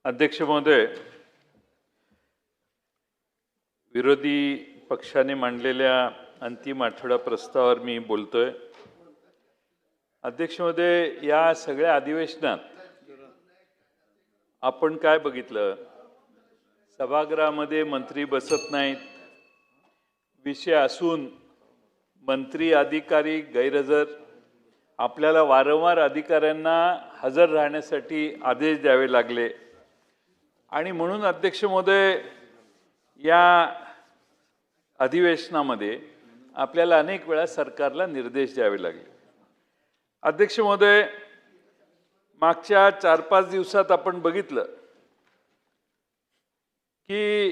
अध्यक्ष महोदय, विरोधी पक्षाने मांडलेल्या अंतिम आठवडा प्रस्तावावर मी बोलतोय। अध्यक्ष महोदय, या सगळ्या अधिवेशनात आपण काय बघितलं? सभागृहामध्ये मंत्री बसत नाहीत, विषय असून मंत्री अधिकारी गैरहजर, आपल्याला वारंवार अधिकाऱ्यांना हजर राहण्यासाठी आदेश द्यावे लागले आणि म्हणून अध्यक्ष महोदय, या अधिवेशनामध्ये आपल्याला अनेक वेळा सरकारला निर्देश द्यावे लागले। अध्यक्ष महोदय, मागच्या 4-5 दिवसात आपण बघितलं की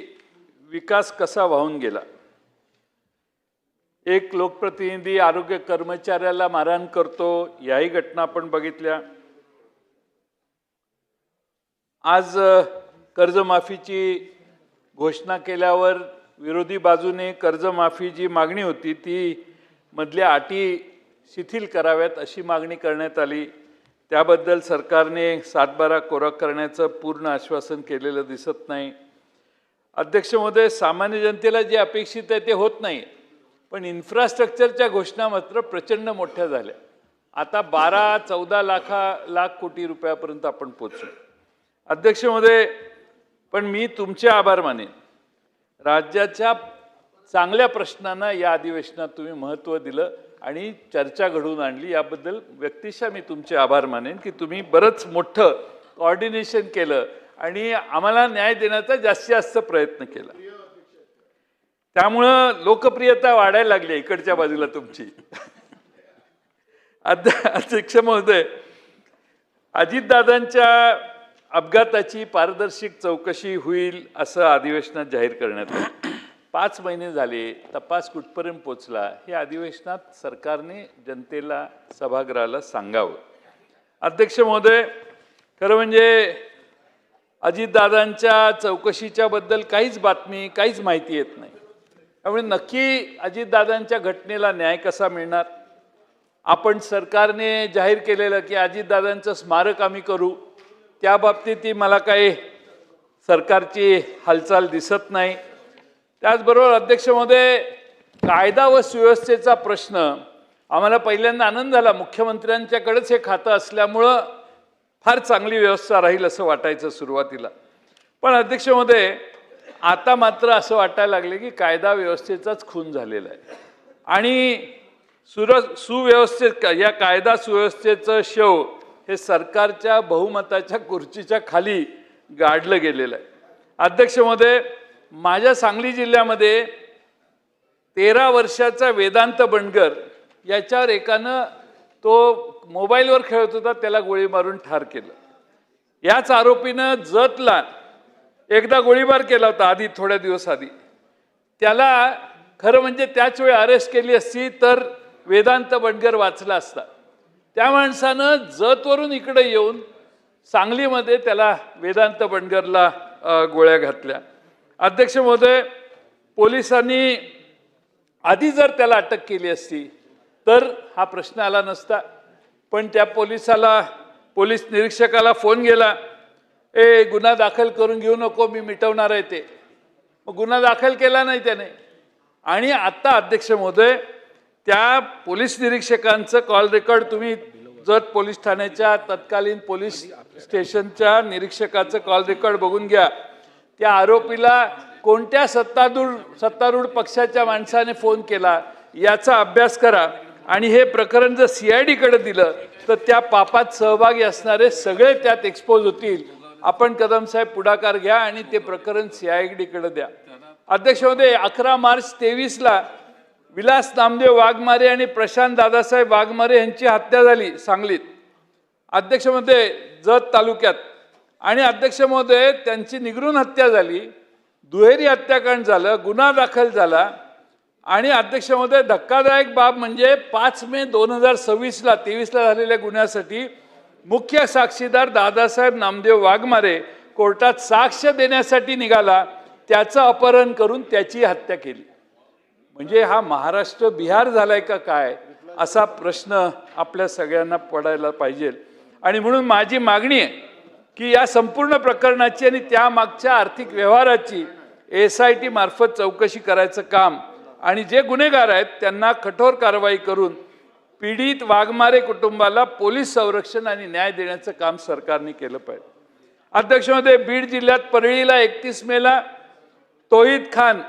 विकास कसा वाहून गेला। एक लोकप्रतिनिधी आरोग्य कर्मचाऱ्याला मारहाण करतो, याही घटना आपण बघितल्या। आज कर्जमाफीची घोषणा केल्यावर विरोधी बाजूने कर्जमाफी जी मागणी होती ती मधल्या अटी शिथिल कराव्यात अशी मागणी करण्यात आली। त्याबद्दल सरकारने 7/12 कोरा करण्याचं पूर्ण आश्वासन केलेलं दिसत नाही। अध्यक्ष महोदय, सामान्य जनतेला जे अपेक्षित आहे ते होत नाही, पण इन्फ्रास्ट्रक्चरच्या घोषणा मात्र प्रचंड मोठ्या झाल्या। आता 12-14 लाख कोटी रुपयापर्यंत आपण पोहोचलो। अध्यक्ष महोदय, पण मी तुमचे आभार मानेन। राज्याच्या चांगल्या प्रश्नांना या अधिवेशनात तुम्ही महत्त्व दिलं आणि चर्चा घडवून आणली, याबद्दल व्यक्तिशः मी तुमचे आभार मानेन की तुम्ही बरंच मोठं कोऑर्डिनेशन केलं आणि आम्हाला न्याय देण्याचा जास्तीत जास्त प्रयत्न केला। त्यामुळं लोकप्रियता वाढायला लागली इकडच्या बाजूला तुमची। अध्यक्ष महोदय, अजितदादांच्या अपघाताची पारदर्शक चौकशी होईल असं अधिवेशनात जाहीर करण्यात आलं। 5 महिने झाले, तपास कुठपर्यंत पोहोचला हे अधिवेशनात सरकारने जनतेला, सभागृहाला सांगावं। अध्यक्ष महोदय, खरं म्हणजे अजितदादांच्या चौकशीच्या बद्दल काहीच बातमी, काहीच माहिती येत नाही। त्यामुळे नक्की अजितदादांच्या घटनेला न्याय कसा मिळणार? आपण सरकारने जाहीर केलेलं की अजितदादांचं स्मारक आम्ही करू, त्या बाबतीत मला काही सरकारची हालचाल दिसत नाही। त्याचबरोबर अध्यक्ष महोदय, कायदा व सुव्यवस्थेचा प्रश्न आम्हाला पहिल्यांदा आनंद झाला, मुख्यमंत्र्यांच्याकडेच हे खातं असल्यामुळं फार चांगली व्यवस्था राहील असं वाटायचं सुरुवातीला। पण अध्यक्ष महोदय, आता मात्र असं वाटायला लागले की कायदा व्यवस्थेचाच खून झालेला आहे आणि या कायदा सुव्यवस्थेचं शव हे सरकारच्या बहुमताच्या खुर्चीच्या खाली गाडलं गेलेलं आहे। अध्यक्ष महोदय, माझ्या सांगली जिल्ह्यामध्ये 13 वर्षाचा वेदांत बंडगर याच्यावर एकानं, तो मोबाईलवर खेळत होता, त्याला गोळी मारून ठार केलं। याच आरोपीनं जतला एकदा गोळीबार केला होता आधी, थोड्या दिवस आधी। त्याला खरं म्हणजे त्याच वेळी अरेस्ट केली असती तर वेदांत बंडगर वाचला असता। त्या माणसानं जतवरून इकडे येऊन सांगलीमध्ये त्याला वेदांत बंडगरला गोळ्या घातल्या। अध्यक्ष महोदय, पोलिसांनी आधी जर त्याला अटक केली असती तर हा प्रश्न आला नसता, पण त्या पोलीस निरीक्षकाला फोन गेला, गुन्हा दाखल करून घेऊ नको, मी मिटवणार आहे ते। मग गुन्हा दाखल केला नाही त्याने। आणि आता अध्यक्ष महोदय, त्या पोलीस निरीक्षकांचं कॉल रेकॉर्ड तुम्ही जत पोलीस ठाण्याच्या तत्कालीन पोलीस स्टेशनच्या निरीक्षकाचं कॉल रेकॉर्ड बघून घ्या। त्या आरोपीला कोणत्या सत्तारूढ पक्षाच्या माणसाने फोन केला याचा अभ्यास करा आणि हे प्रकरण जर CID-कडे दिलं तर त्या पापात सहभागी असणारे सगळे त्यात एक्सपोज होतील। आपण कदम साहेब पुढाकार घ्या आणि ते प्रकरण CID-कडे द्या। अध्यक्ष महोदय, 11 मार्च 23ला विलास नामदेव वाघमारे आणि प्रशांत दादासाहेब वाघमारे यांची हत्या झाली सांगलीत, अध्यक्ष महोदय, जत तालुक्यात। आणि अध्यक्ष महोदय, त्यांची निगरून हत्या झाली, दुहेरी हत्याकांड झालं, गुन्हा दाखल झाला। आणि अध्यक्ष महोदय, धक्कादायक बाब म्हणजे 5 मे 2023ला झालेल्या गुन्ह्यासाठी मुख्य साक्षीदार दादासाहेब नामदेव वाघमारे कोर्टात साक्ष देण्यासाठी निघाला, त्याचं अपहरण करून त्याची हत्या केली। म्हणजे हा महाराष्ट्र बिहार झालाय का काय, असा प्रश्न आपल्या सगळ्यांना पडायला पाहिजे। आणि म्हणून माझी मागणी आहे की या संपूर्ण प्रकरणाची आणि त्यामागच्या आर्थिक व्यवहाराची SIT मार्फत चौकशी करायचं काम आणि जे गुन्हेगार आहेत त्यांना कठोर कारवाई करून पीडित वाघमारे कुटुंबाला पोलीस संरक्षण आणि न्याय देण्याचं काम सरकारने केलं पाहिजे. अध्यक्ष महोदय, बीड जिल्ह्यात परळीला 31 मेला तौहीद खान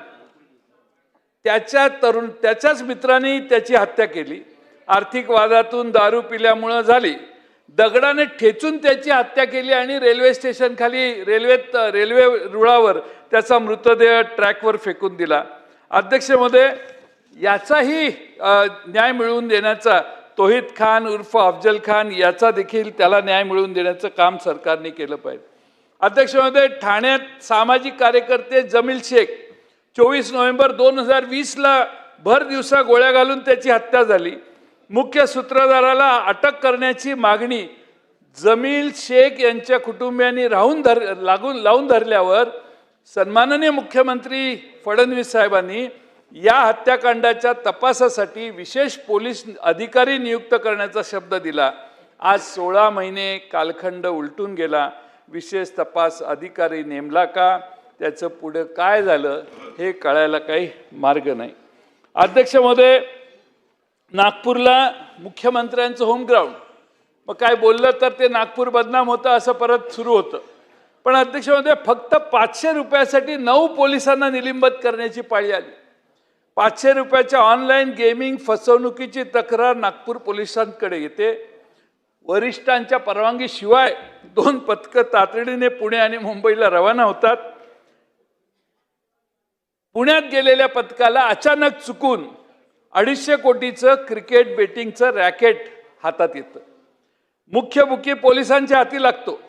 त्याच्याच मित्रांनी त्याची हत्या केली. आर्थिक वादातून दारू पिल्यामुळे झाली. दगडाने ठेचून त्याची हत्या केली आणि रेल्वे स्टेशन खाली रेल्वे रुळावर त्याचा मृतदेह ट्रॅकवर फेकून दिला. अध्यक्ष महोदय, याचाही न्याय मिळवून देण्याचा तौहीद खान उर्फ अफजल खान याचा देखील त्याला न्याय मिळवून देण्याचं काम सरकारने केलं पाहिजे. अध्यक्ष महोदय, ठाण्यात सामाजिक कार्यकर्ते जमील शेख 24 नोव्हेंबर 2020ला भर दिवसा गोळ्या घालून त्याची हत्या झाली. मुख्य सूत्रधाराला अटक करण्याची मागणी जमील शेख यांच्या कुटुंबियांनी लावून धरल्यावर सन्माननीय मुख्यमंत्री फडणवीस साहेबांनी या हत्याकांडाच्या तपासासाठी विशेष पोलीस अधिकारी नियुक्त करण्याचा शब्द दिला. आज 16 महिने कालखंड उलटून गेला. विशेष तपास अधिकारी नेमला का? त्याचं पुढे काय झालं हे कळायला काही मार्ग नाही. अध्यक्ष महोदय, नागपूरला मुख्यमंत्र्यांचं होम ग्राउंड, मग काय बोललं तर ते नागपूर बदनाम होतं असं परत सुरू होतं. पण अध्यक्ष महोदय, फक्त 500 रुपयासाठी 9 पोलिसांना निलंबित करण्याची पाळी आली. 500 रुपयाच्या ऑनलाईन गेमिंग फसवणुकीची तक्रार नागपूर पोलिसांकडे येते. वरिष्ठांच्या परवानगीशिवाय 2 पथकं तातडीने पुणे आणि मुंबईला रवाना होतात. पुण्यात गेलेल्या पथकाला अचानक चुकून 250 कोटीचं क्रिकेट बेटिंगचं रॅकेट हातात येतं. मुख्य बुकी पोलिसांच्या हाती लागतो.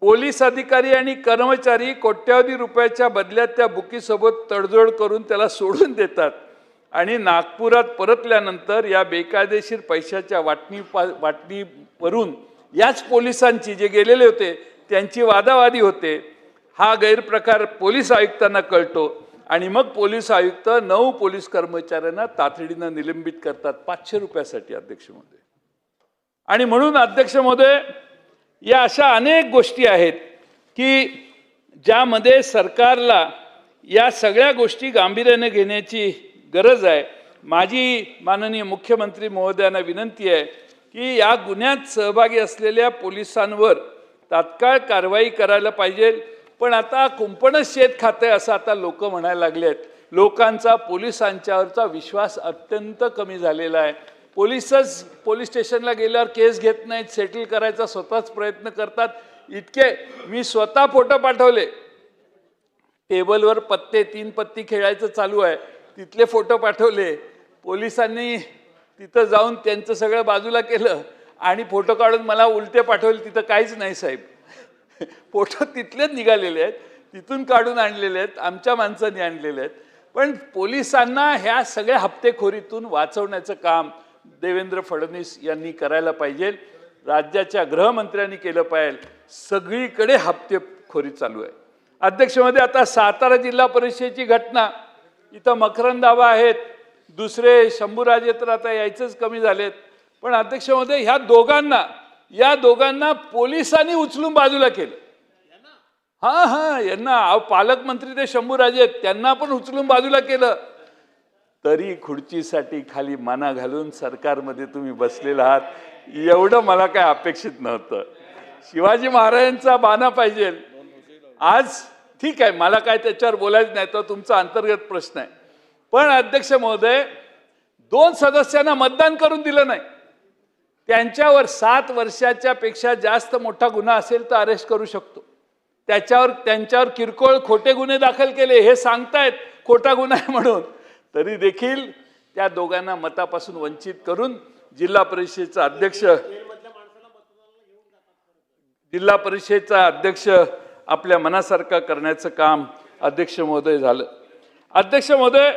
पोलीस अधिकारी आणि कर्मचारी कोट्यावधी रुपयाच्या बदल्यात त्या बुकीसोबत तडजोड करून त्याला सोडून देतात आणि नागपुरात परतल्यानंतर या बेकायदेशीर पैशाच्या वाटणीवरून याच पोलिसांची जे गेलेले होते त्यांची वादावादी होते. हा गैरप्रकार पोलीस आयुक्तांना कळतो आणि मग पोलीस आयुक्त 9 पोलीस कर्मचाऱ्यांना तातडीनं निलंबित करतात 500 रुपयासाठी. अध्यक्ष महोदय, आणि म्हणून अध्यक्ष महोदय, या अशा अनेक गोष्टी आहेत की ज्यामध्ये सरकारला या सगळ्या गोष्टी गांभीर्याने घेण्याची गरज आहे. माझी माननीय मुख्यमंत्री महोदयांना विनंती आहे की या गुन्ह्यात सहभागी असलेल्या पोलिसांवर तात्काळ कारवाई करायला पाहिजे. पण आता कुंपणच शेत खाते असं आता लोक म्हणायला लागले आहेत. लोकांचा पोलिसांच्यावरचा विश्वास अत्यंत कमी झालेला आहे. पोलीसच पोलीस स्टेशनला गेल्यावर केस घेत नाहीत, सेटल करायचा स्वतःच प्रयत्न करतात. इतके मी स्वतः फोटो पाठवले. टेबलवर 3 पत्ती खेळायचं चालू आहे, तिथले फोटो पाठवले. पोलिसांनी तिथं जाऊन त्यांचं सगळं बाजूला केलं आणि फोटो काढून मला उलटे पाठवले. तिथं काहीच नाही साहेब, फोटो तिथलेच निघालेले आहेत, तिथून काढून आणलेले आहेत, आमच्या माणसांनी आणलेले आहेत. पण पोलिसांना ह्या सगळ्या हप्तेखोरीतून वाचवण्याचं काम देवेंद्र फडणवीस यांनी करायला पाहिजे. राज्याच्या गृहमंत्र्यांनी केलं पाहिजे. सगळीकडे हप्तेखोरी चालू आहे. अध्यक्ष महोदय, आता सातारा जिल्हा परिषदेची घटना, इथं मकरंद आबा आहेत, दुसरे शंभूराजे तर आता यायचंच कमी झालेत. पण अध्यक्ष महोदय, या दोघांना पोलिसांनी उचलून बाजूला केलं. यांना पालकमंत्री ते शंभूराजे आहेत, त्यांना पण उचलून बाजूला केलं. तरी खुर्चीसाठी खाली माना घालून सरकारमध्ये तुम्ही बसलेला आहात. एवढं मला काय अपेक्षित नव्हतं. शिवाजी महाराजांचा बाणा पाहिजे. आज ठीक आहे, मला काय त्याच्यावर बोलायचं नाही, तो तुमचा अंतर्गत प्रश्न आहे. पण अध्यक्ष महोदय, 2 सदस्यांना मतदान करून दिलं नाही. त्यांच्यावर 7 वर्षाच्या पेक्षा जास्त मोठा गुन्हा असेल तर अरेस्ट करू शकतो. त्यांच्यावर किरकोळ खोटे गुन्हे दाखल केले, हे सांगतायत खोटा गुन्हा आहे म्हणून, तरी देखील त्या दोघांना मतापासून वंचित करून जिल्हा परिषदेचा अध्यक्ष आपल्या मनासारखा करण्याचं काम अध्यक्ष महोदय झालं. अध्यक्ष महोदय,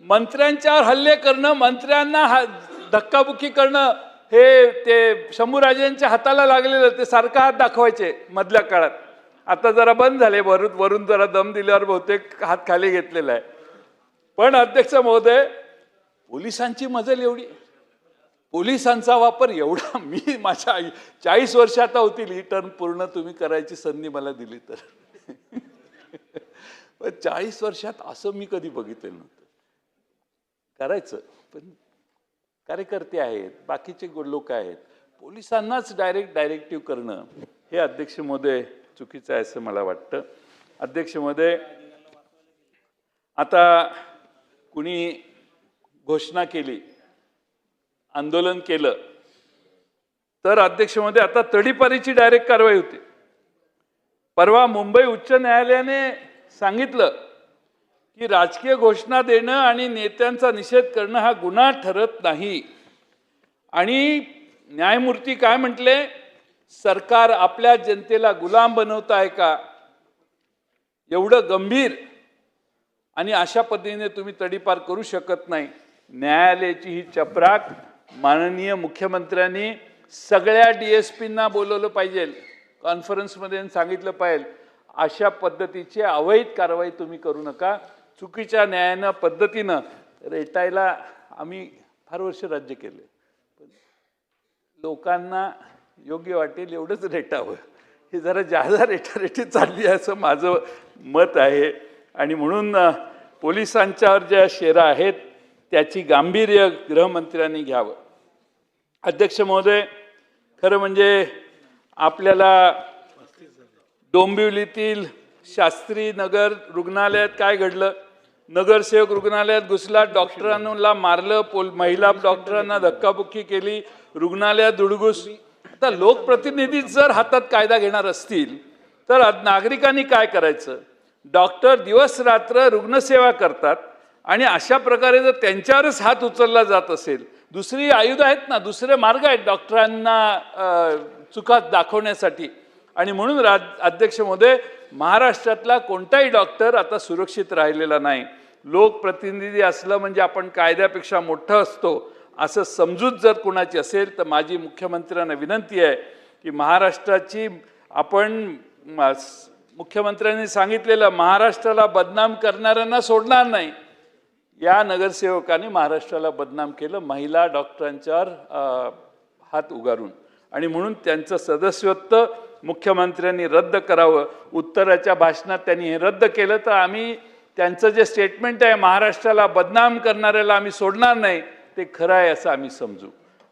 मंत्र्यांच्यावर हल्ले करणं, मंत्र्यांना धक्काबुक्की करणं, हे ते शंभूराजेंच्या हाताला लागलेलं, ते सारखा हात दाखवायचे मधल्या काळात. आता जरा बंद झाले, वरून जरा दम दिल्यावर बहुतेक हात खाली घेतलेला आहे. पण अध्यक्ष महोदय, पोलिसांची मजल एवढी, पोलिसांचा वापर एवढा, मी माझ्या 40 वर्ष आता होतील ही टर्म पूर्ण तुम्ही करायची संधी मला दिली तर 40 वर्षात असं मी कधी बघितलेलं नव्हतं. करायचं, पण कार्यकर्ते आहेत, बाकीचे लोक आहेत, पोलिसांनाच डायरेक्टिव्ह करणं हे अध्यक्ष महोदय चुकीचं आहे असं मला वाटतं. अध्यक्ष महोदय, आता कुणी घोषणा केली, आंदोलन केलं तर अध्यक्ष महोदय आता तडीपारीची डायरेक्ट कारवाई होते. परवा मुंबई उच्च न्यायालयाने सांगितलं की राजकीय घोषणा देणं आणि नेत्यांचा निषेध करणं हा गुन्हा ठरत नाही. आणि न्यायमूर्ती काय म्हटले, सरकार आपल्या जनतेला गुलाम बनवत आहे का, एवढं गंभीर आणि अशा पद्धतीने तुम्ही तडीपार करू शकत नाही. न्यायालयाची ही चपराक माननीय मुख्यमंत्र्यांनी सगळ्या DSPंना बोलवलं पाहिजे, कॉन्फरन्समध्ये सांगितलं पाहिजे, अशा पद्धतीची अवैध कारवाई तुम्ही करू नका. चुकीच्या न्यायानं पद्धतीनं रेटायला आम्ही फार वर्ष राज्य केले, पण लोकांना योग्य वाटेल एवढंच रेटावं, हे जरा जादा रेटारेटी चालली आहे असं माझं मत आहे. आणि म्हणून पोलिसांच्यावर ज्या शेरा आहेत त्याची गांभीर्य गृहमंत्र्यांनी घ्यावं. अध्यक्ष महोदय, खरं म्हणजे आपल्याला डोंबिवलीतील शास्त्री नगर रुग्णालयात काय घडलं, नगरसेवक रुग्णालयात घुसला, डॉक्टरांना मारलं, महिला डॉक्टरांना धक्काबुक्की केली, रुग्णालयात धुडगूस. आता लोकप्रतिनिधी जर हातात कायदा घेणार असतील तर नागरिकांनी काय करायचं. डॉक्टर दिवस रात्र रुग्णसेवा करतात आणि अशा प्रकारे जर त्यांच्यावरच हात उचलला जात असेल, दुसरी आयुध आहेत ना, दुसरे मार्ग आहेत डॉक्टरांना चुका दाखवण्यासाठी. आणि म्हणून अध्यक्ष महोदय, महाराष्ट्रातला कोणताही डॉक्टर आता सुरक्षित राहिलेला नाही. लोकप्रतिनिधी असलं म्हणजे आपण कायद्यापेक्षा मोठं असतो असं समजूत जर कोणाची असेल तर माझी मुख्यमंत्र्यांना विनंती आहे की महाराष्ट्राची, आपण मुख्यमंत्र्यांनी सांगितलेलं महाराष्ट्राला बदनाम करणाऱ्यांना सोडणार नाही. या नगरसेवकांनी महाराष्ट्राला बदनाम केलं महिला डॉक्टरांच्यावर हात उगारून, आणि म्हणून त्यांचं सदस्यत्व मुख्यमंत्र्यांनी रद्द करावं. उत्तराच्या भाषणात त्यांनी हे रद्द केलं तर आम्ही त्यांचं जे स्टेटमेंट आहे महाराष्ट्राला बदनाम करणाऱ्याला आम्ही सोडणार नाही ते खरं आहे असं आम्ही समजू.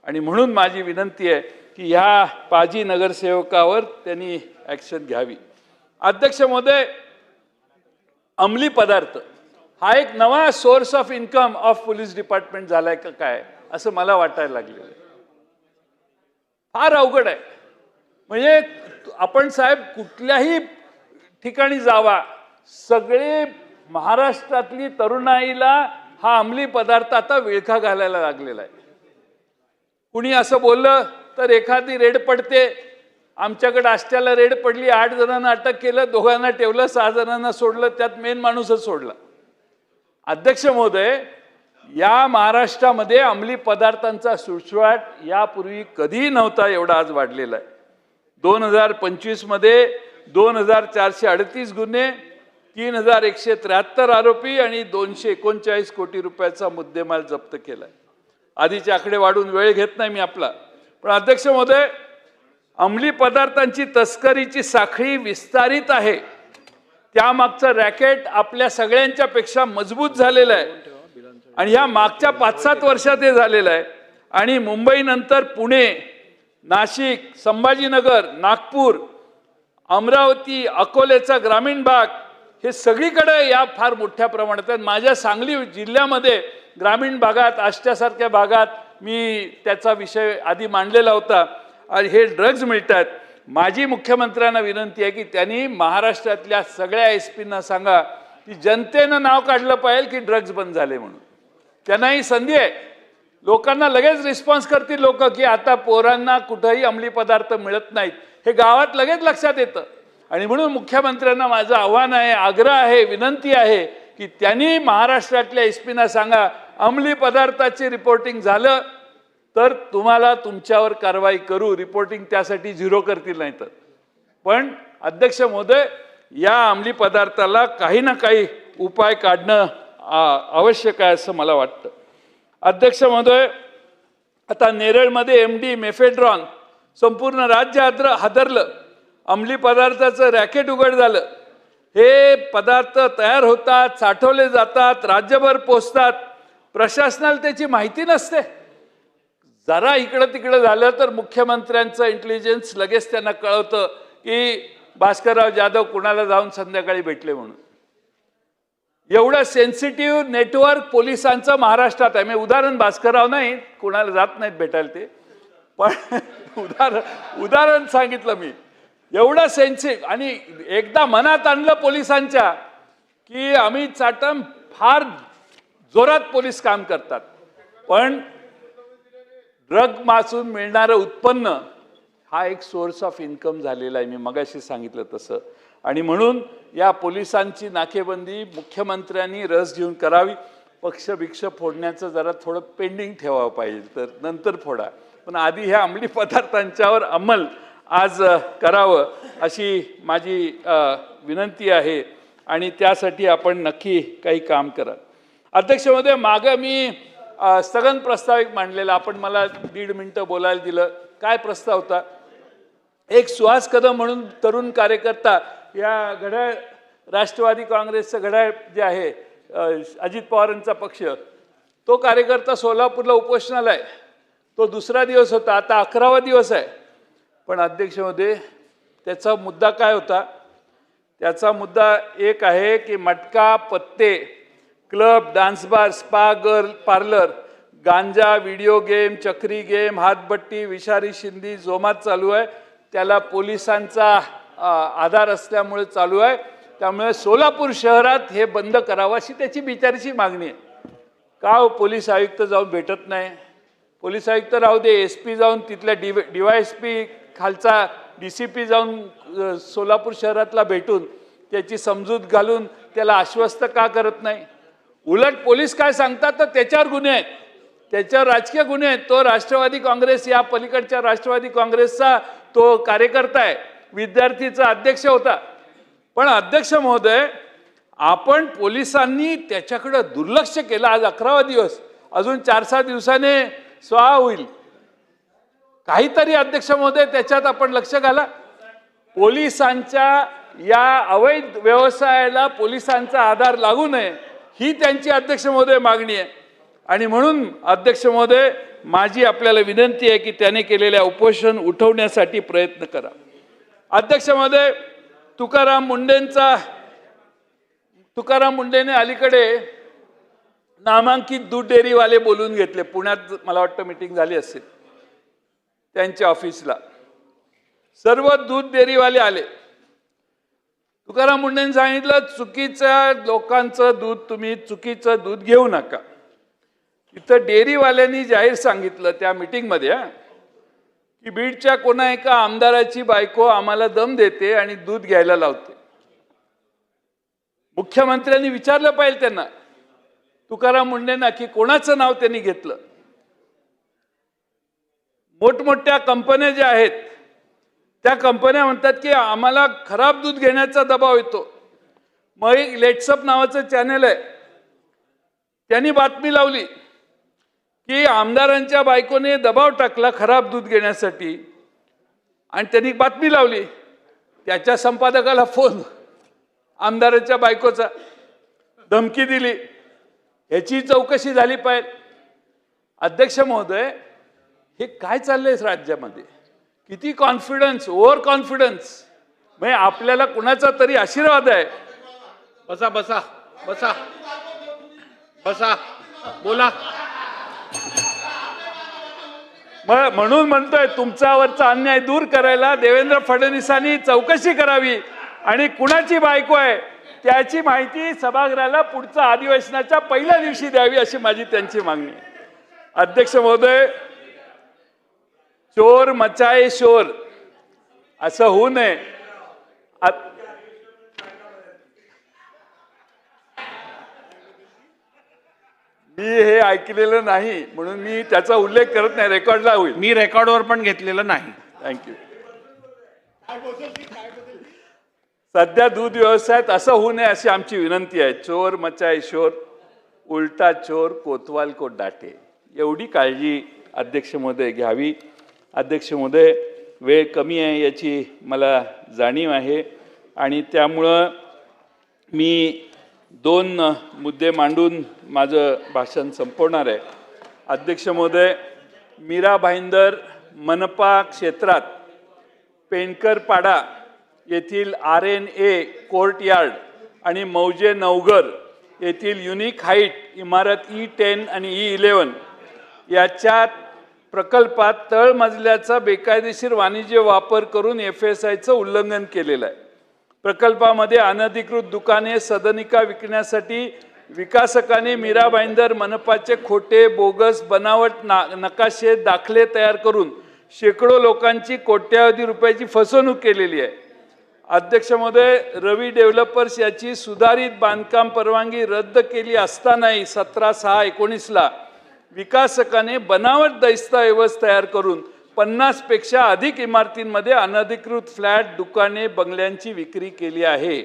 आणि म्हणून माझी विनंती आहे की ह्या पाजी नगरसेवकावर त्यांनी ॲक्शन घ्यावी. अध्यक्ष महोदय, अंमली पदार्थ हा एक नवा source of income of police department झालाय का काय असं मला वाटायला लागलेलं आहे. फार अवघड आहे. म्हणजे आपण साहेब कुठल्याही ठिकाणी जावा, सगळे महाराष्ट्रातली तरुणाईला हा अंमली पदार्थ आता विळखा घालायला लागलेला आहे. कुणी असं बोललं तर एखादी रेड पडते. आमच्याकडे आष्ट्याला रेड पडली, 8 जणांना अटक केलं, 2 ठेवलं, 6 जणांना सोडलं, त्यात मेन माणूसच सोडला. अध्यक्ष महोदय, या महाराष्ट्रामध्ये अंमली पदार्थांचा सुळसुळाट यापूर्वी कधीही नव्हता, एवढा आज वाढलेला आहे. 2025 मध्ये 2438 गुन्हे, 3173 आरोपी आणि 239 कोटी रुपयाचा मुद्देमाल जप्त केलाय. आधीचे आकडे वाढून वेळ घेत नाही मी आपला. पण अध्यक्ष महोदय, अंमली पदार्थांची तस्करीची साखळी विस्तारित आहे. त्यामागचं रॅकेट आपल्या सगळ्यांच्या पेक्षा मजबूत झालेलं आहे आणि ह्या मागच्या 5-7 वर्षात हे झालेलं आहे. आणि मुंबईनंतर पुणे, नाशिक, संभाजीनगर, नागपूर, अमरावती, अकोलेचा ग्रामीण भाग हे सगळीकडे या फार मोठ्या प्रमाणात आहेत. माझ्या सांगली जिल्ह्यामध्ये ग्रामीण भागात, आष्ट्यासारख्या भागात मी त्याचा विषय आधी मांडलेला होता. आणि हे ड्रग्ज मिळतात. माझी मुख्यमंत्र्यांना विनंती आहे की त्यांनी महाराष्ट्रातल्या सगळ्या SP-ना सांगा की जनतेनं नाव काढलं पाहिजे की ड्रग्ज बंद झाले म्हणून. त्यांनाही संधी आहे. लोकांना लगेच रिस्पॉन्स करतील लोक की आता पोरांना कुठंही अंमली पदार्थ मिळत नाहीत, हे गावात लगेच लक्षात येतं. आणि म्हणून मुख्यमंत्र्यांना माझं आव्हान आहे, आग्रह आहे, विनंती आहे की त्यांनी महाराष्ट्रातल्या SP-ना सांगा अंमली पदार्थाचे रिपोर्टिंग झालं तर तुम्हाला तुमच्यावर कारवाई करू. रिपोर्टिंग त्यासाठी 0 करतील नाही तर. पण अध्यक्ष महोदय, या अंमली पदार्थाला काही ना काही उपाय काढणं आवश्यक आहे असं मला वाटतं. अध्यक्ष महोदय, आता नेरळमध्ये MD मेफेड्रॉन संपूर्ण राज्य हादरलं. अंमली पदार्थाचं रॅकेट उघड झालं. हे पदार्थ तयार होतात, साठवले जातात, राज्यभर पोचतात. प्रशासनाला त्याची माहिती नसते. जरा इकडं तिकडं झालं तर मुख्यमंत्र्यांचं इंटेलिजन्स लगेच त्यांना कळवतं की भास्करराव जाधव कुणाला जाऊन संध्याकाळी भेटले म्हणून. एवढं सेन्सिटिव्ह नेटवर्क पोलिसांचं महाराष्ट्रात आहे. मी उदाहरण भास्करराव नाही, कुणाला जात नाहीत भेटायला ते, पण उदाहरण सांगितलं मी. एवढं सेन्सिटिव्ह. आणि एकदा मनात आणलं पोलिसांच्या की अमित चाटम फार जोरात पोलीस काम करतात, पण ड्रग मासून मिळणारं उत्पन्न हा एक सोर्स ऑफ इन्कम झालेला आहे. मी मगाशी सांगितलं तसं. आणि म्हणून या पोलिसांची नाकेबंदी मुख्यमंत्र्यांनी रस घेऊन करावी. पक्षभिक्ष फोडण्याचं जरा थोडं पेंडिंग ठेवावं पाहिजे, तर नंतर फोडा, पण आधी ह्या अंमली पदार्थांच्यावर अंमल आज करावं अशी माझी विनंती आहे. आणि त्यासाठी आपण नक्की काही काम करा. अध्यक्ष महोदय, मागं मी स्थगन प्रस्ताव एक मांडलेला, आपण मला 1.5 मिनिटं बोलायला दिलं. काय प्रस्ताव होता? एक सुहास कदम म्हणून तरुण कार्यकर्ता, या घड्याळ राष्ट्रवादी काँग्रेसचं घड्याळ जे आहे अजित पवारांचा पक्ष, तो कार्यकर्ता सोलापूरला उपोषणाला आहे. तो दुसरा दिवस होता, आता 11वा दिवस आहे. पण अध्यक्ष महोदय, त्याचा मुद्दा काय होता? त्याचा मुद्दा एक आहे की मटका, पत्ते, club, dance bar, spa, girl parlour, गांजा, व्हिडिओ गेम, चक्री गेम, हातभट्टी, विषारी शिंदी जोमात चालू आहे. त्याला पोलिसांचा आधार असल्यामुळे चालू आहे. त्यामुळे सोलापूर शहरात हे बंद करावं अशी त्याची बिचारीची मागणी आहे. का हो पोलीस आयुक्त जाऊन भेटत नाही? पोलीस आयुक्त राहू दे, SP जाऊन तिथल्या DYSP खालचा DCP जाऊन सोलापूर शहरातला भेटून त्याची समजूत घालून त्याला आश्वस्त का करत नाही? उलट पोलीस काय सांगतात तर त्याच्यावर गुन्हे आहेत, त्याच्यावर राजकीय गुन्हे आहेत. तो राष्ट्रवादी काँग्रेस, या पलीकडच्या राष्ट्रवादी काँग्रेसचा तो कार्यकर्ता आहे, विद्यार्थीचा अध्यक्ष होता. पण अध्यक्ष महोदय, आपण पोलिसांनी त्याच्याकडे दुर्लक्ष केलं. आज 11वा दिवस, अजून 4-6 दिवसाने स्वाहा होईल. काहीतरी अध्यक्ष महोदय त्याच्यात आपण लक्ष घाला. पोलिसांच्या या अवैध व्यवसायाला पोलिसांचा आधार लागू नये ही त्यांची अध्यक्ष महोदय मागणी आहे. आणि म्हणून अध्यक्ष महोदय, माझी आपल्याला विनंती आहे की त्याने केलेल्या उपोषण उठवण्यासाठी प्रयत्न करा. अध्यक्ष महोदय, तुकाराम मुंडेने अलीकडे नामांकित दूध डेअरीवाले बोलून घेतले. पुण्यात मला वाटतं मीटिंग झाली असेल त्यांच्या ऑफिसला. सर्व दूध डेअरीवाले आले. तुकाराम मुंडेंनी सांगितलं, चुकीच्या लोकांचं दूध, तुम्ही चुकीचं दूध घेऊ नका. इथं डेअरीवाल्यांनी जाहीर सांगितलं त्या मीटिंगमध्ये की बीडच्या कोणा एका आमदाराची बायको आम्हाला दम देते आणि दूध घ्यायला लावते. मुख्यमंत्र्यांनी विचारलं पाहिजे त्यांना, तुकाराम मुंडेंना, की कोणाचं नाव त्यांनी घेतलं. मोठमोठ्या कंपन्या ज्या आहेत त्या कंपन्या म्हणतात की आम्हाला खराब दूध घेण्याचा दबाव येतो. मग एक लेट्सअप नावाचं चॅनल आहे, त्यांनी बातमी लावली की आमदारांच्या बायकोने दबाव टाकला खराब दूध घेण्यासाठी, आणि त्यांनी बातमी लावली. त्याच्या संपादकाला फोन आमदारांच्या बायकोचा, धमकी दिली. याची चौकशी झाली पाहिजे. अध्यक्ष महोदय, हे काय चाललंय राज्यामध्ये? किती कॉन्फिडन्स, ओव्हर कॉन्फिडन्स. म्हणजे आपल्याला कुणाचा तरी आशीर्वाद आहे. बसा बसा बसा बसा, बोला. म्हणून म्हणतोय, तुमच्यावरचा अन्याय दूर करायला देवेंद्र फडणवीसांनी चौकशी करावी आणि कुणाची बायको आहे त्याची माहिती सभागृहाला पुढच्या अधिवेशनाच्या पहिल्या दिवशी द्यावी अशी माझी त्यांची मागणी आहे. अध्यक्ष महोदय, चोर मचाए शोर असं होऊ नये. मी हे ऐकलेलं नाही म्हणून मी त्याचा उल्लेख करत नाही, रेकॉर्डला होईल. मी रेकॉर्डवर पण घेतलेलं नाही. थँक्यू. सध्या दूध व्यवसायात असं होऊ नये अशी आमची विनंती आहे. चोर मचाए शोर, उलटा चोर कोतवाल को डाटे, एवढी काळजी अध्यक्ष महोदय घ्यावी. अध्यक्ष महोदय, वेळ कमी आहे याची मला जाणीव आहे आणि त्यामुळं मी 2 मुद्दे मांडून माझं भाषण संपवणार आहे. अध्यक्ष महोदय, मीरा भाईंदर मनपा क्षेत्रात पेनकरपाडा येथील RNA कोर्टयार्ड आणि मौजे नवगर येथील युनिक हाईट इमारत E10 आणि E11 याच्या प्रकल्पात तळमजल्याचा बेकायदेशीर वाणिज्य वापर करून FSIचं उल्लंघन केलेलं आहे. प्रकल्पामध्ये अनधिकृत दुकाने सदनिका विकण्यासाठी विकासकाने मीरा भाईंदर मनपाचे खोटे बोगस बनावट नकाशे दाखले तयार करून शेकडो लोकांची कोट्यावधी रुपयाची फसवणूक केलेली आहे. अध्यक्ष महोदय, रवी डेव्हलपर्स याची सुधारित बांधकाम परवानगी रद्द केली असतानाही 17/6/19ला विकासकाने बनावट दस्तऐवज तयार करून 50 पेक्षा अधिक इमारतींमध्ये अनधिकृत फ्लॅट, दुकाने, बंगल्यांची विक्री केली आहे.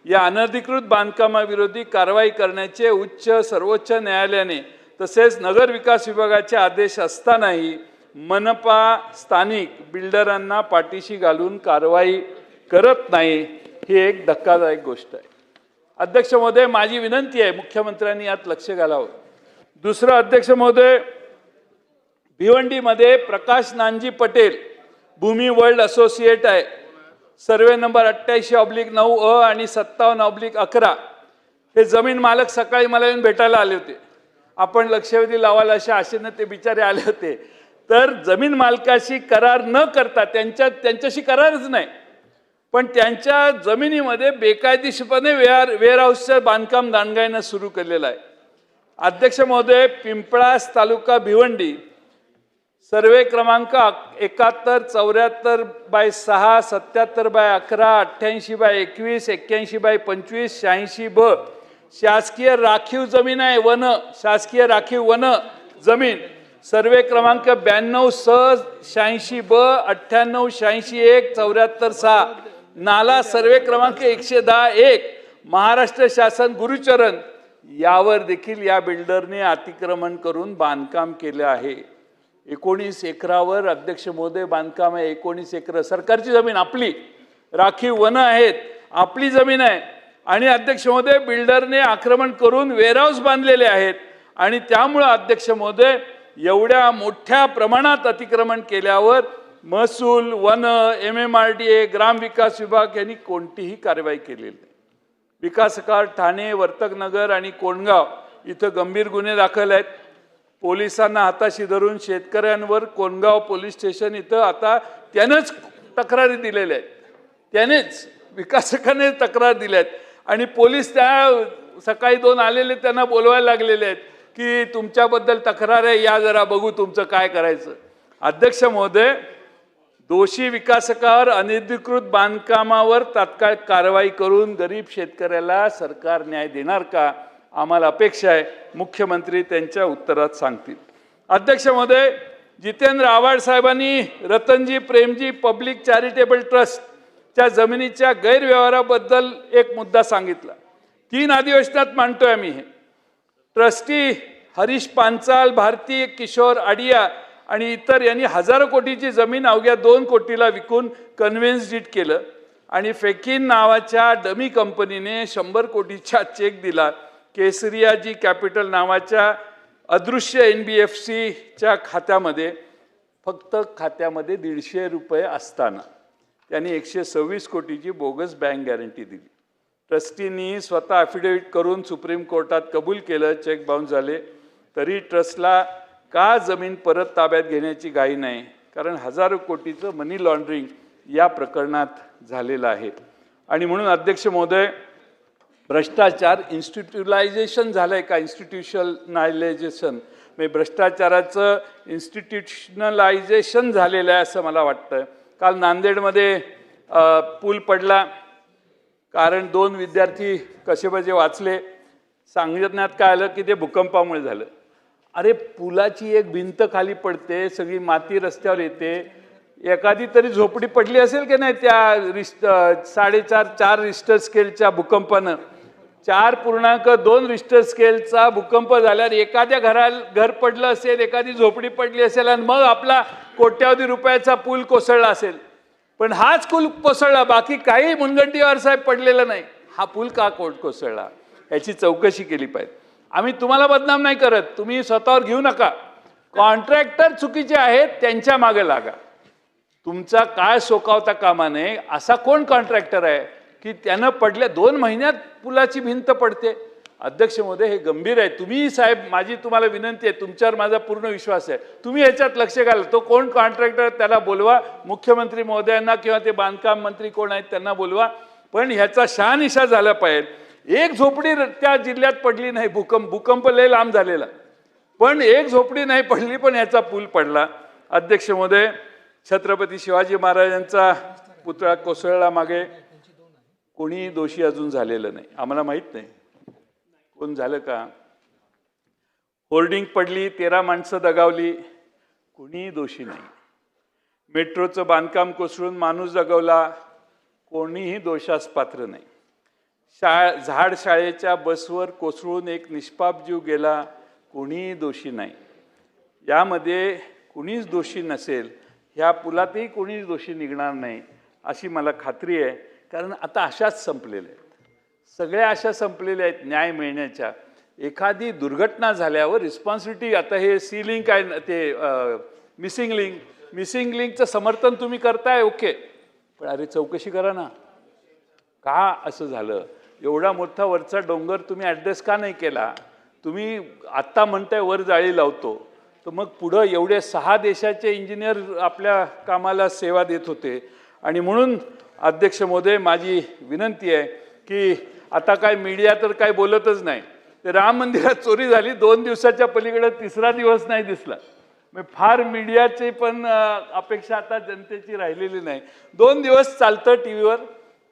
या अनधिकृत बांधकामाविरोधी कारवाई करण्याचे सर्वोच्च न्यायालयाने तसेच नगर विकास विभागाचे आदेश असतानाही मनपा स्थानिक बिल्डरांना पाठीशी घालून कारवाई करत नाही. ही एक धक्कादायक गोष्ट आहे. अध्यक्ष महोदय, माझी विनंती आहे मुख्यमंत्र्यांनी यात लक्ष घालावं. दुसरं, अध्यक्ष महोदय, भिवंडीमध्ये प्रकाश नानजी पटेल भूमी वर्ल्ड असोसिएट आहे. सर्वे नंबर 88/9 आणि 57/11 हे जमीन मालक सकाळी मला येऊन भेटायला आले होते. आपण लक्षवेधी लावाल अशा आशेने ते बिचारे आले होते. तर जमीन मालकाशी करार न करता त्यांच्याशी करारच नाही, पण त्यांच्या जमिनीमध्ये बेकायदेशीरपणे वेअरहाऊसचं बांधकाम दांडगाईनं सुरू केलेलं आहे. अध्यक्ष महोदय, पिंपळास तालुका भिवंडी सर्वे क्रमांक 71/74/6, 77/11, 88/21, 81/25, 86/ब शासकीय राखीव जमीन आहे. शासकीय राखीव वन जमीन सर्वे क्रमांक 92/86/ब, 98/86/1, 74/6 नाला सर्वे क्रमांक 110/1 महाराष्ट्र शासन गुरुचरण यावर देखील या बिल्डरने अतिक्रमण करून बांधकाम केले आहे. 19 एकरावर अध्यक्ष महोदय बांधकाम आहे. 19 एकर सरकारची जमीन, आपली राखीव वन आहेत, आपली जमीन आहे आणि अध्यक्ष महोदय बिल्डरने आक्रमण करून वेअरहाऊस बांधलेले आहेत आणि त्यामुळे अध्यक्ष महोदय एवढ्या मोठ्या प्रमाणात अतिक्रमण केल्यावर महसूल, वन, MMRDA, ग्रामविकास विभाग यांनी कोणतीही कारवाई केलेली नाही. विकासकार ठाणे, वर्तकनगर आणि कोंडगाव इथं गंभीर गुन्हे दाखल आहेत. पोलिसांना हाताशी धरून शेतकऱ्यांवर कोंडगाव पोलीस स्टेशन इथं आता त्यानेच तक्रारी दिलेल्या आहेत. त्यानेच विकासकाने तक्रार दिल्या आहेत आणि पोलीस त्या सकाळी 2 आलेले त्यांना बोलवायला लागलेले आहेत की तुमच्याबद्दल तक्रार आहे, या जरा बघू तुमचं काय करायचं. अध्यक्ष महोदय, दोषी विकासकावर अनधिकृत बांधकामावर तात्काळ कारवाई करून गरीब शेतकऱ्याला सरकार न्याय देणार का, आम्हाला अपेक्षा आहे. मुख्यमंत्री त्यांच्या उत्तरात सांगतील. अध्यक्ष महोदय, जितेंद्र आव्हाड साहेबांनी रतनजी प्रेमजी पब्लिक चॅरिटेबल ट्रस्टच्या जमिनीच्या गैरव्यवहाराबद्दल एक मुद्दा सांगितला. 3 अधिवेशनात मांडतोय आम्ही. हे ट्रस्टी हरीश पांचाल, भारती किशोर आडिया आणि इतर यांनी हजारो कोटीची जमीन अवघ्या 2 कोटीला विकून कन्व्हेन्स डीड केलं आणि फेकिन नावाच्या डमी कंपनीने 100 कोटीचा चेक दिला. केसरियाजी कॅपिटल नावाच्या अदृश्य NBFCच्या खात्यामध्ये फक्त 150 रुपये असताना त्यांनी 126 कोटीची बोगस बँक गॅरंटी दिली. ट्रस्टींनी स्वतः ॲफिडेव्हिट करून सुप्रीम कोर्टात कबूल केलं, चेक बाउन्स झाले. तरी ट्रस्टला का जमीन परत ताब्यात घेण्याची घाई नाही, कारण हजारो कोटीचं मनी लॉन्ड्रिंग या प्रकरणात झालेलं आहे. आणि म्हणून अध्यक्ष महोदय, भ्रष्टाचार इन्स्टिट्यूशनलायझेशन झालंय का, इन्स्टिट्यूशनलायझेशन म्हणजे भ्रष्टाचाराचं इन्स्टिट्यूशनलायझेशन झालेलं आहे असं मला वाटतं. काल नांदेडमध्ये पूल पडला, कारण 2 विद्यार्थी कसेबसे वाचले. सांगण्यात काय आलं की ते भूकंपामुळे झालं. अरे, पुलाची एक भिंत खाली पडते, सगळी माती रस्त्यावर येते, एखादी तरी झोपडी पडली असेल की नाही त्या 4.5 रिश्टर स्केलच्या भूकंपानं. 4.2 रिश्टर स्केलचा भूकंप झाल्यावर एखाद्या घर पडलं असेल, एखादी झोपडी पडली असेल आणि मग आपला कोट्यावधी रुपयाचा पूल कोसळला असेल. पण हाच पूल कोसळला, बाकी काही मुनगंटीवार साहेब पडलेलं नाही. हा पूल का कोसळला याची चौकशी केली पाहिजे. आम्ही तुम्हाला बदनाम नाही करत, तुम्ही स्वतःवर घेऊ नका. कॉन्ट्रॅक्टर चुकीचे आहेत, त्यांच्या मागे लागा. तुमचा काय सोकावता कामा नये. असा कोण कॉन्ट्रॅक्टर आहे की त्यानं पडल्या 2 महिन्यात पुलाची भिंत पडते? अध्यक्ष महोदय, हे गंभीर आहे. तुम्ही साहेब, माझी तुम्हाला विनंती आहे, तुमच्यावर माझा पूर्ण विश्वास आहे, तुम्ही ह्याच्यात लक्ष घाला. तो कोण कॉन्ट्रॅक्टर त्याला बोलवा, मुख्यमंत्री महोदयांना किंवा ते बांधकाम मंत्री कोण आहेत त्यांना बोलवा. पण ह्याचा शहानिशा झाला पाहिजे. एक झोपडी त्या जिल्ह्यात पडली नाही. भूकंप लय लांब झालेला, पण एक झोपडी नाही पडली, पण ह्याचा पूल पडला. अध्यक्ष महोदय, छत्रपती शिवाजी महाराजांचा पुतळा कोसळला मागे कोणी दोषी अजून झालेलं नाही. आम्हाला माहित नाही कोण झालं का. होर्डिंग पडली, 13 माणसं दगावली, कोणी दोषी नाही. मेट्रोचं बांधकाम कोसळून माणूस दगावला, कोणीही दोषास पात्र नाही. झाड शाळेच्या बसवर कोसळून एक निष्पाप जीव गेला, कोणीही दोषी नाही. यामध्ये कुणीच दोषी नसेल, ह्या पुलातही कोणीच दोषी निघणार नाही अशी मला खात्री आहे. कारण आता आशाच संपलेल्या आहेत, सगळ्या आशा संपलेल्या आहेत न्याय मिळण्याच्या. एखादी दुर्घटना झाल्यावर रिस्पॉन्सिबिलिटी, आता हे सीलिंग काय ते मिसिंग लिंकचं समर्थन तुम्ही करताय, ओके, पण अरे चौकशी करा ना, का असं झालं? एवढा मोठा वरचा डोंगर तुम्ही ॲड्रेस का नाही केला? तुम्ही आत्ता म्हणताय वर जाळी लावतो, तर मग पुढं एवढे 6 देशाचे इंजिनियर आपल्या कामाला सेवा देत होते. आणि म्हणून अध्यक्ष महोदय, माझी विनंती आहे की आता काय मीडिया तर काय बोलतच नाही. ते राम मंदिरात चोरी झाली, 2 दिवसाच्या पलीकडे 3रा दिवस नाही दिसला. मग फार मीडियाची पण अपेक्षा आता जनतेची राहिलेली नाही. 2 दिवस चालतं टीव्हीवर,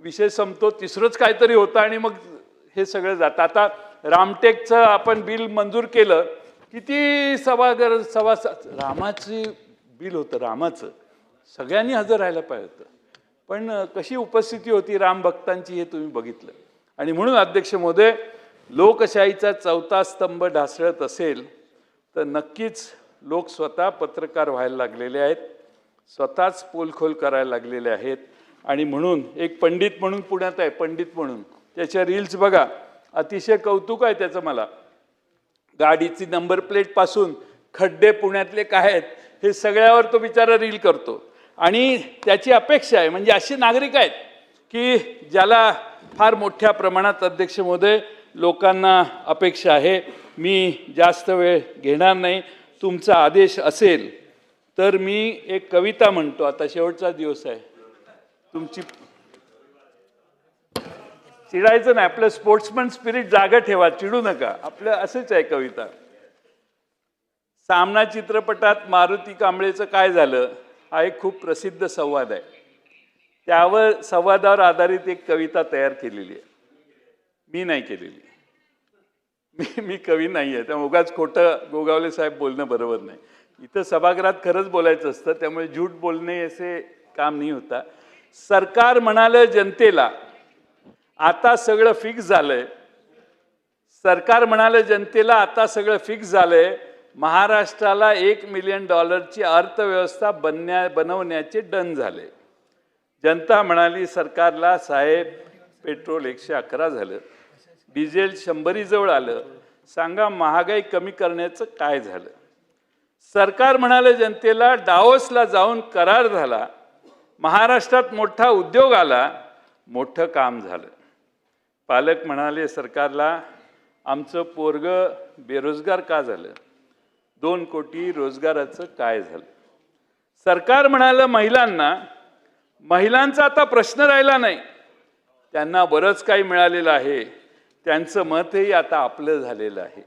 विषय संपतो, 3रंच काहीतरी होतं आणि मग हे सगळं जातं. आता रामटेकचं आपण बिल मंजूर केलं, किती रामाची बिल होतं, रामाचं सगळ्यांनी हजर राहायला पाहिजे होतं, पण कशी उपस्थिती होती राम भक्तांची हे तुम्ही बघितलं. आणि म्हणून अध्यक्ष महोदय, लोकशाहीचा 4था स्तंभ ढासळत असेल तर नक्कीच लोक स्वतः पत्रकार व्हायला लागलेले आहेत, स्वतःच पोलखोल करायला लागलेले आहेत. आणि म्हणून एक पंडित म्हणून पुण्यात आहे, पंडित म्हणून त्याच्या रील्स बघा, अतिशय कौतुक आहे त्याचं मला. गाडीची नंबर प्लेट पासून खड्डे पुण्यातले काय आहेत हे सगळ्यावर तो बिचारा रील करतो. आणि त्याची अपेक्षा आहे, म्हणजे असे नागरिक आहेत की ज्याला फार मोठ्या प्रमाणात अध्यक्ष महोदय लोकांना अपेक्षा आहे. मी जास्त वेळ घेणार नाही, तुमचा आदेश असेल तर मी एक कविता म्हणतो. आता शेवटचा दिवस आहे, तुमची चिडायचं नाही, आपलं स्पोर्ट्समन स्पिरिट जागा ठेवा, चिडू नका, आपलं असंच आहे कविता. सामना चित्रपटात मारुती कांबळेचं काय झालं हा एक खूप प्रसिद्ध संवाद आहे. त्यावर संवादावर आधारित एक कविता तयार केलेली आहे. मी नाही केलेली, मी कवी नाही आहे, त्यामुळे उगाच खोटं गोगावले साहेब बोलणं बरोबर नाही. इथं सभागृहात खरंच बोलायचं असतं, त्यामुळे झूट बोलणे असे काम नाही होता. सरकार म्हणालं जनतेला आता सगळं फिक्स झालंय, सरकार म्हणालं जनतेला आता सगळं फिक्स झालंय, महाराष्ट्राला $1 मिलियन अर्थव्यवस्था बनवण्याचे डन झाले. जनता म्हणाली सरकारला साहेब पेट्रोल 111 झालं, डिझेल 100 जवळ आलं, सांगा महागाई कमी करण्याचं काय झालं? सरकार म्हणाले जनतेला डाओसला जाऊन करार झाला, महाराष्ट्रात मोठा उद्योग आला, मोठं काम झालं. पालक म्हणाले सरकारला आमचं पोरगं बेरोजगार का झालं, 2 कोटी रोजगाराचं काय झालं? सरकार म्हणालं महिलांचा आता प्रश्न राहिला नाही, त्यांना बरंच काही मिळालेलं आहे, त्यांचं मतही आता आपलं झालेलं आहे.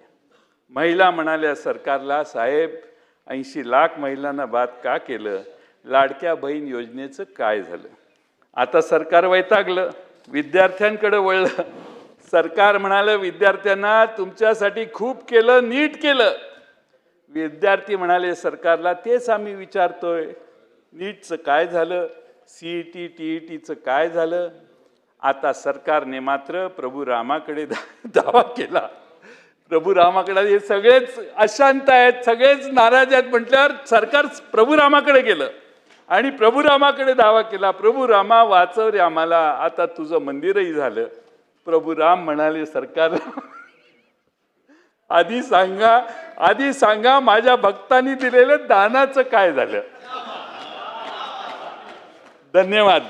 महिला म्हणाल्या सरकारला साहेब 80 लाख महिलांना बाद का केलं, लाडक्या बहीण योजनेचं काय झालं? आता सरकार वैतागलं, विद्यार्थ्यांकडे वळलं. सरकार म्हणालं विद्यार्थ्यांना तुमच्यासाठी खूप केलं, नीट केलं. विद्यार्थी म्हणाले सरकारला तेच आम्ही विचारतोय, नीटचं काय झालं, CET TETचं काय झालं? आता सरकारने मात्र प्रभू रामाकडे दावा केला. प्रभू रामाकडे हे सगळेच अशांत आहेत, सगळेच नाराज आहेत म्हटल्यावर सरकार प्रभू रामाकडे गेलं आणि प्रभू रामाकडे दावा केला, प्रभू रामा वाचव रे आम्हाला, आता तुझं मंदिरही झालं. प्रभू राम म्हणाले सरकार आधी सांगा माझ्या भक्तांनी दिलेलं दानाचं काय झालं. धन्यवाद.